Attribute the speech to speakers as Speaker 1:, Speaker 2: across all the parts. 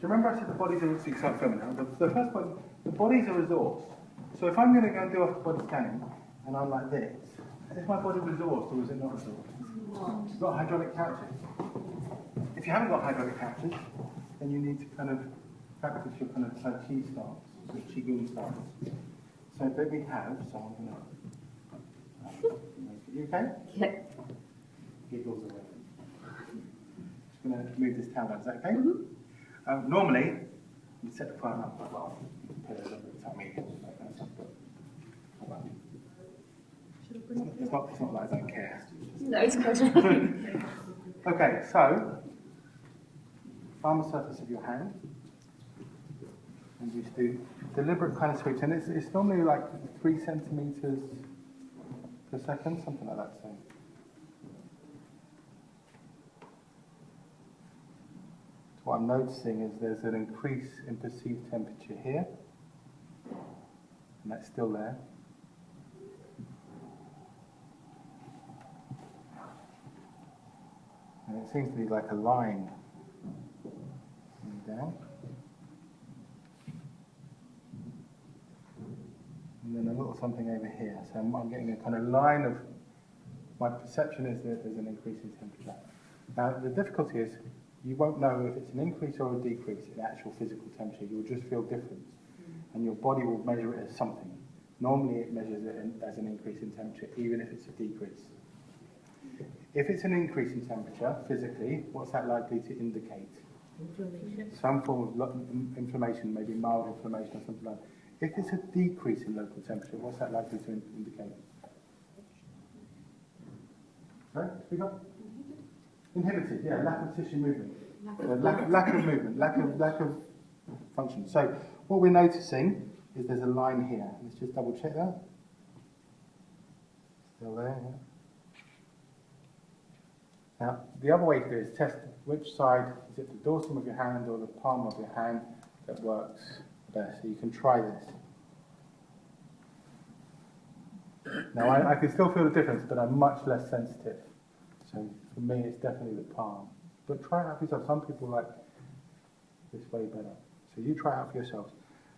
Speaker 1: you remember I said the body's a resource? Start filming now. The first point, the body's a resource. So if I'm going to go and do a body scanning, and I'm like this, is my body resourced or is it not resourced? It's got hydraulic couches. If you haven't got hydraulic couches, then you need to kind of practice your kind of Tai Chi stance, your Qigong stance. So that we have, so I'm going to. You okay?
Speaker 2: Yeah.
Speaker 1: Giggles away. Just going to move this towel down. Is that okay? Normally, you set the phone up quite well. You can put it over the tummy. Like that. Well, it's not like I don't care.
Speaker 2: No, it's good.
Speaker 1: Okay, so palm the surface of your hand, and you just do deliberate kind of sweeps, and it's normally like 3 centimeters per second, something like that. So. What I'm noticing is there's an increase in perceived temperature here, and that's still there. And it seems to be like a line coming down. And then a little something over here. So I'm getting a kind of line of, my perception is that there's an increase in temperature. Now the difficulty is, you won't know if it's an increase or a decrease in actual physical temperature. You'll just feel difference. And your body will measure it as something. Normally it measures it as an increase in temperature, even if it's a decrease. If it's an increase in temperature, physically, what's that likely to indicate?
Speaker 2: Inflammation.
Speaker 1: Some form of inflammation, maybe mild inflammation or something like that. If it's a decrease in local temperature, what's that likely to indicate? Sorry, speak up. Inhibited, yeah, lack of tissue movement. Lack of movement, lack of function. So what we're noticing is there's a line here. Let's just double check that. Still there, yeah. Now, the other way to do it is test which side, is it the dorsum of your hand or the palm of your hand that works best. So you can try this. Now, I can still feel the difference, but I'm much less sensitive. So for me, it's definitely the palm. But try it out for yourself. Some people like this way better. So you try it out for yourselves.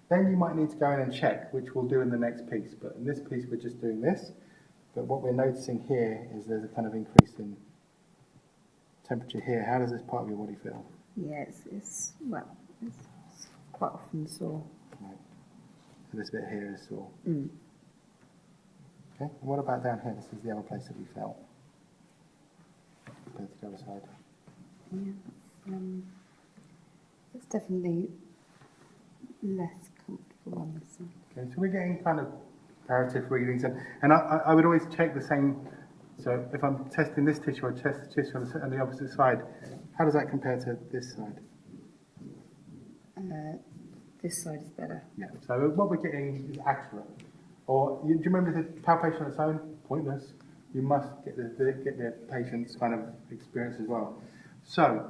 Speaker 1: Then you might need to go in and check, which we'll do in the next piece. But in this piece, we're just doing this. But what we're noticing here is there's a kind of increase in temperature here. How does this part of your body feel?
Speaker 2: Yeah, it's quite often sore.
Speaker 1: Right. So this bit here is sore.
Speaker 2: Mm.
Speaker 1: Okay. And what about down here? This is the other place that we felt. Compared to the other side.
Speaker 2: Yeah, it's definitely less comfortable on this side.
Speaker 1: Okay, so we're getting kind of comparative readings, and I would always check the same. So if I'm testing this tissue, I test the tissue on the opposite side. How does that compare to this side?
Speaker 2: This side is better.
Speaker 1: Yeah. So what we're getting is accurate. Or do you remember the palpation on its own? Pointless. You must get the patient's kind of experience as well. So